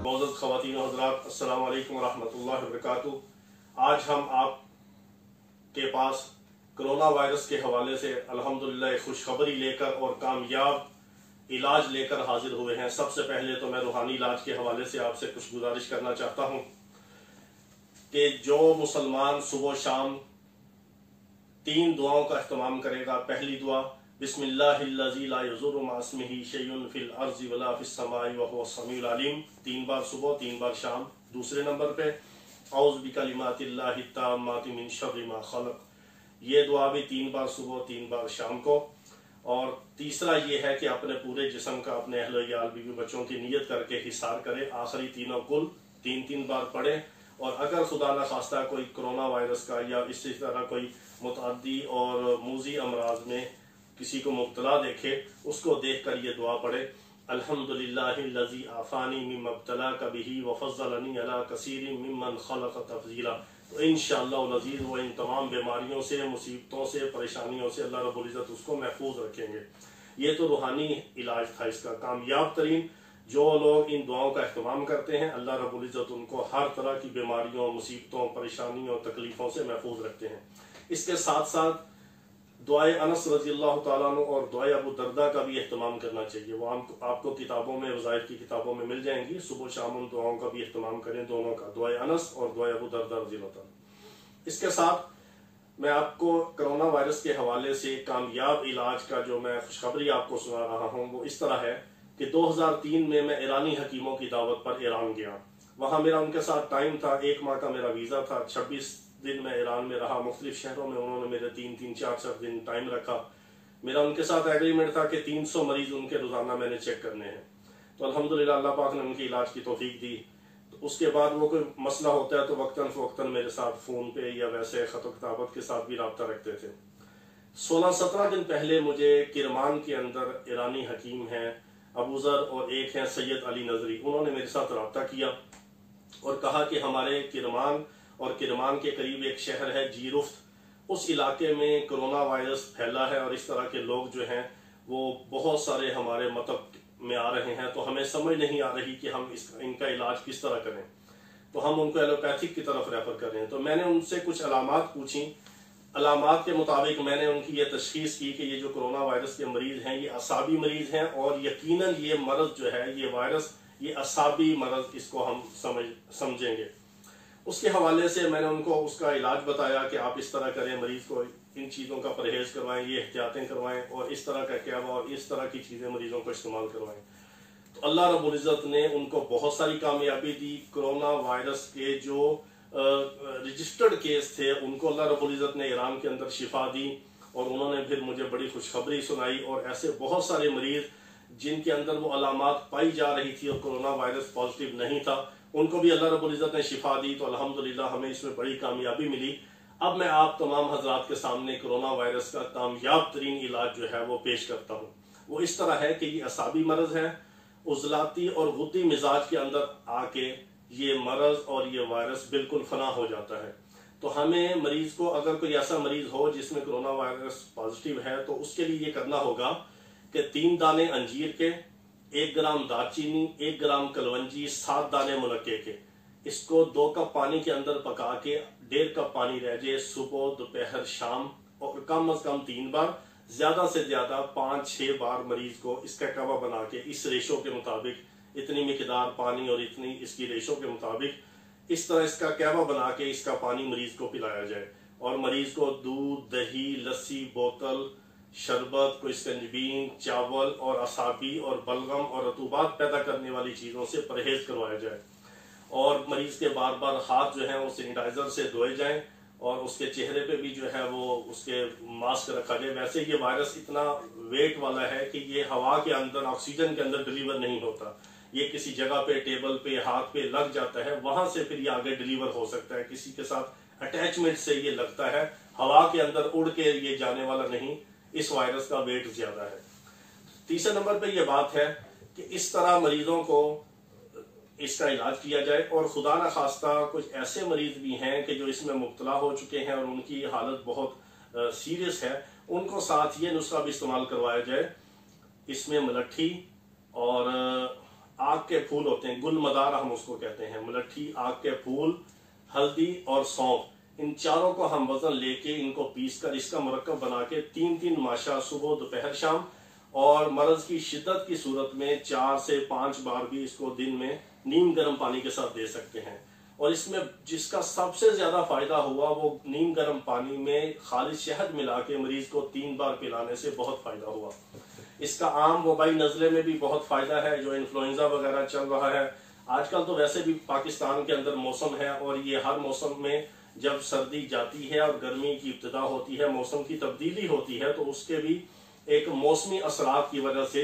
मौजूद ख़वातीन और हज़रात, अस्सलामु अलैकुम रहमतुल्लाहि व बरकातुहू। आज हम आपके पास कोरोना वायरस के हवाले से अल्हम्दुलिल्लाह खुशखबरी लेकर और कामयाब इलाज लेकर हाजिर हुए हैं। सबसे पहले तो मैं रूहानी इलाज के हवाले से आपसे कुछ गुजारिश करना चाहता हूँ कि जो मुसलमान सुबह शाम 3 दुआओं का अहतमाम करेगा। पहली दुआ बिस्मिल्लाहिल्लज़ी ला यज़ुर्रु मअ इस्मिही शैउन फिल अर्ज़ि वला फिस समाई व हुवस समीउल अलीम, 3 बार सुबह 3 बार शाम। दूसरे नंबर पे औज़ु बिकलिमातिल्लाहि ताम्माति मिन शर्रि मा खलक़, ये दुआ भी 3 बार सुबह 3 बार शाम को। और तीसरा ये है कि अपने पूरे जिस्म का, अपने अहले याल बीवी बच्चों की नियत करके हिसार करें। आखिरी तीनों कुल 3-3 बार पढ़े। और अगर खुदा न खास्ता कोई कोरोना वायरस का या इसी तरह कोई मुतअद्दी और मूजी अमराज में किसी को मुब्तला देखे, उसको देख कर ये दुआ पढ़े, अल्हम्दुलिल्लाहिल्लज़ी आफ़ानी मिम्मा इब्तलाका बिही व फ़ज़्ज़लनी अला कसीरिन मिम्मन ख़लक़ तफ़ज़ीला। तो इंशाअल्लाह अज़ीज़ वो इन तमाम बीमारियों से, मुसीबतों से, परेशानियों से अल्लाह रब्बुल इज़्ज़त उसको महफूज रखेंगे। ये तो रूहानी इलाज था इसका कामयाब तरीन। जो लोग इन दुआओं का अहतमाम करते हैं, अल्लाह रब्बुल इज़्ज़त उनको हर तरह की बीमारियों, मुसीबतों, परेशानियों, तकलीफ़ों से महफूज रखते हैं। इसके साथ साथ दुआए अनस रज़ियल्लाहु ताला अन्हु और दुआए अबू दरदा का भी एहतमाम करना चाहिए। वो आपको किताबों में, वज़ाइफ की किताबों में मिल जाएंगी। सुबह शाम उन दुआओं का भी एहतमाम करें, दोनों का, दुआए अनस और दुआए अबू दरदा रज़ियल्लाहु ताला। इसके साथ मैं आपको कोरोना वायरस के हवाले से कामयाब इलाज का जो मैं खुशखबरी आपको सुना रहा हूँ वो इस तरह है कि 2003 में मैं ईरानी हकीमों की दावत पर ईरान गया। वहाँ मेरा उनके साथ टाइम था, 1 माह का मेरा वीज़ा था। 26 दिन मैं ईरान में रहा, मुख्तलिफ शहरों में उन्होंने मेरे 3-3, 4-4 दिन टाइम रखा। मेरा उनके साथ एग्रीमेंट था कि 300 मरीज उनके रोजाना मैंने चेक करने हैं। तो अल्हम्दुलिल्लाह अल्लाह पाक ने उनकी इलाज की तौफीक दी। तो उसके बाद वो कोई मसला होता है तो वक्तन फ़वक्तन मेरे साथ फ़ोन पे या वैसे ख़त किताबत के साथ भी रब्ता रखते थे। 16-17 दिन पहले मुझे किरमान के अंदर ईरानी हकीम हैं अबू ज़र और एक हैं सैयद अली नजरी, उन्होंने मेरे साथ रब्ता किया और कहा कि हमारे किरमान और किरमान के करीब एक शहर है जीरुफ्त, उस इलाके में कोरोना वायरस फैला है और इस तरह के लोग जो हैं वो बहुत सारे हमारे मतलब में आ रहे हैं। तो हमें समझ नहीं आ रही कि हम इनका इलाज किस तरह करें। तो हम उनको एलोपैथिक की तरफ रेफर कर रहे हैं। तो मैंने उनसे कुछ अलामात पूछी। अलामात के मुताबिक मैंने उनकी ये तशखीस की कि ये जो कोरोना वायरस के मरीज हैं ये असाबी मरीज हैं और यकीनन ये मरज जो है, ये वायरस, ये असाबी मरज, इसको हम समझेंगे। उसके हवाले से मैंने उनको उसका इलाज बताया कि आप इस तरह करें, मरीज को इन चीज़ों का परहेज करवाएं, ये एहतियातें करवाएं और इस तरह का क्या और इस तरह की चीज़ें मरीजों को इस्तेमाल करवाएं। तो अल्लाह रब्बुल इज़्ज़त ने उनको बहुत सारी कामयाबी दी। कोरोना वायरस के जो रजिस्टर्ड केस थे उनको अल्लाह रब्बुल इज़्ज़त ने ईरान के अंदर शिफा दी और उन्होंने फिर मुझे बड़ी खुशखबरी सुनाई। और ऐसे बहुत सारे मरीज जिनके अंदर वो अलामात पाई जा रही थी और कोरोना वायरस पॉजिटिव नहीं था, उनको भी अल्लाह रब्बुल इज़्ज़त ने शिफा दी। तो अल्हम्दुलिल्लाह हमें इसमें बड़ी कामयाबी मिली। अब मैं आप तमाम हजरात के सामने कोरोना वायरस का कामयाब तरीन इलाज जो है वो पेश करता हूँ। वो इस तरह है कि ये असाबी मरज है, उजलाती और गुद्दी मिजाज के अंदर आके ये मरज और ये वायरस बिल्कुल फना हो जाता है। तो हमें मरीज को, अगर कोई ऐसा मरीज हो जिसमें कोरोना वायरस पॉजिटिव है, तो उसके लिए ये करना होगा कि 3 दाने अंजीर के, 1 ग्राम दालचीनी, 1 ग्राम कलवंजी, 7 दाने मुनक्के के, इसको 2 कप पानी के अंदर पका के 1.5 कप पानी रह जाए सुबह, दोपहर, शाम, और कम अज कम 3 बार, ज्यादा से ज्यादा 5-6 बार मरीज को इसका कावा बना के इस रेशो के मुताबिक, इतनी मिकदार पानी और इतनी इसकी रेशो के मुताबिक इस तरह इसका कावा बना के इसका पानी मरीज को पिलाया जाए। और मरीज को दूध, दही, लस्सी, बोतल, शरबत, कोई स्कंजबीन, चावल और असाबी और बलगम और रतूबात पैदा करने वाली चीज़ों से परहेज करवाया जाए। और मरीज के बार बार हाथ जो है वो सैनिटाइजर से धोए जाएं और उसके चेहरे पे भी जो है वो उसके मास्क रखा जाए। वैसे ये वायरस इतना वेट वाला है कि ये हवा के अंदर, ऑक्सीजन के अंदर डिलीवर नहीं होता। ये किसी जगह पे, टेबल पे, हाथ पे लग जाता है, वहां से फिर ये आगे डिलीवर हो सकता है। किसी के साथ अटैचमेंट से ये लगता है, हवा के अंदर उड़ के ये जाने वाला नहीं। इस वायरस का वेट ज्यादा है। तीसरे नंबर पे ये बात है कि इस तरह मरीजों को इसका इलाज किया जाए। और खुदा न खास्ता कुछ ऐसे मरीज भी हैं कि जो इसमें मुब्तला हो चुके हैं और उनकी हालत बहुत सीरियस है, उनको साथ ये नुस्खा भी इस्तेमाल करवाया जाए। इसमें मलट्ठी और आग के फूल होते हैं, गुलमदार हम उसको कहते हैं, मुलट्ठी, आग के फूल, हल्दी और सौंफ, इन चारों को हम वजन लेके इनको पीस कर इसका मुरक्कब बना के 3-3 माशा सुबह दोपहर शाम, और मर्ज की शिद्दत की सूरत में 4 से 5 बार भी इसको दिन में नीम गर्म पानी के साथ दे सकते हैं। और इसमें जिसका सबसे ज्यादा फायदा हुआ वो नीम गर्म पानी में खालिस शहद मिला के मरीज को 3 बार पिलाने से बहुत फायदा हुआ। इसका आम वबाई नजले में भी बहुत फायदा है, जो इन्फ्लुएंजा वगैरह चल रहा है आजकल, तो वैसे भी पाकिस्तान के अंदर मौसम है और ये हर मौसम में जब सर्दी जाती है और गर्मी की इब्तिदा होती है, मौसम की तब्दीली होती है, तो उसके भी एक मौसमी असरात की वजह से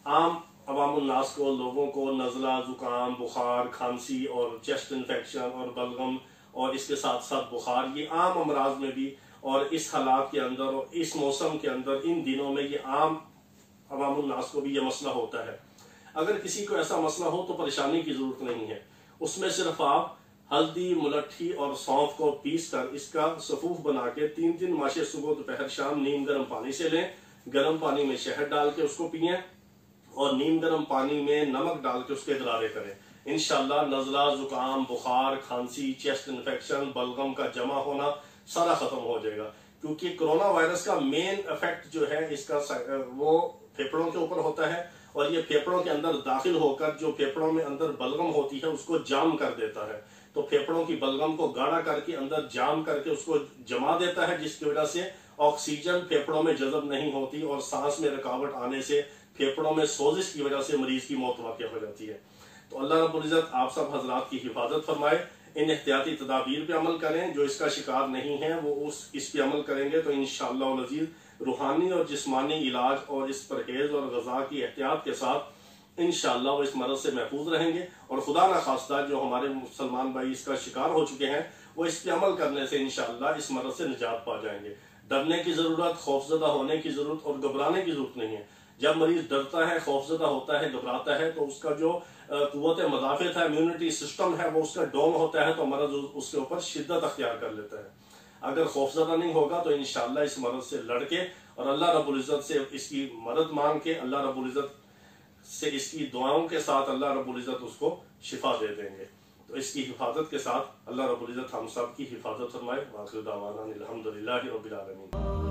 आम अवामुन्नास को, लोगों को नज़ला, जुकाम, बुखार, खांसी और चेस्ट इन्फेक्शन और बलगम और इसके साथ साथ बुखार, ये आम अमराज में भी, और इस हालात के अंदर और इस मौसम के अंदर इन दिनों में ये आम अवामुन्नास को भी ये मसला होता है। अगर किसी को ऐसा मसला हो तो परेशानी की जरूरत नहीं है, उसमें सिर्फ आप हल्दी, मुलट्ठी और सौंफ को पीस कर इसका सफूफ बना के 3-3 माशे सुबह दोपहर शाम नीम गर्म पानी से लें, गर्म पानी में शहद डाल के उसको पिएं और नीम गर्म पानी में नमक डाल के उसके गरारे करें। इंशाल्लाह नज़ला, जुकाम, बुखार, खांसी, चेस्ट इन्फेक्शन, बलगम का जमा होना सारा खत्म हो जाएगा। क्योंकि कोरोना वायरस का मेन इफेक्ट जो है इसका वो फेफड़ों के ऊपर होता है, और ये फेफड़ों के अंदर दाखिल होकर जो फेफड़ों में अंदर बलगम होती है उसको जाम कर देता है। तो फेफड़ों की बलगम को गाढ़ा करके अंदर जाम करके उसको जमा देता है, जिसकी वजह से ऑक्सीजन फेफड़ों में जज़ब नहीं होती और सांस में रुकावट आने से फेफड़ों में सोजिश की वजह से मरीज की मौत वाक़ हो जाती है। तो अल्लाह रब्बुल इज़्ज़त आप सब हजरात की हिफाजत फरमाए, इन एहतियाती तदाबीर पे अमल करें। जो इसका शिकार नहीं है वो इस पे अमल करेंगे तो इंशाअल्लाह वल अज़ीज़ रूहानी और जिस्मानी इलाज और इस परहेज और ग़ज़ा की एहतियात के साथ इंशाअल्लाह वो इस मरज़ से महफूज रहेंगे। और खुदा न खास्ता जो हमारे मुसलमान भाई इसका शिकार हो चुके हैं वो इस पे अमल करने से इंशाअल्लाह इस मरज़ से निजात पा जाएंगे। डरने की जरूरत, खौफजदा होने की जरूरत और घबराने की जरूरत नहीं है। जब मरीज डरता है, खौफजदा होता है, घबराता है, तो उसका जो कुव्वत मदाफ़त है, इम्यूनिटी सिस्टम है, वो उसका डाउन होता है, तो मरज उसके ऊपर शिद्दत अख्तियार कर लेता है। अगर खौफजदा नहीं होगा तो इंशाअल्लाह इस मरज से लड़के और अल्लाह रब्बुल इज़्ज़त से इसकी मदद मांग के, अल्लाह रब्बुल इज़्ज़त से इसकी दुआओं के साथ अल्लाह रब्बुल इज़्ज़त उसको शिफा दे देंगे। तो इसकी हिफाजत के साथ अल्लाह रब्बुल इज़्ज़त हम सब की हिफाजत फरमाए। वाखिर दावाना अनिल हम्दुलिल्लाहि रब्बिल आलमीन।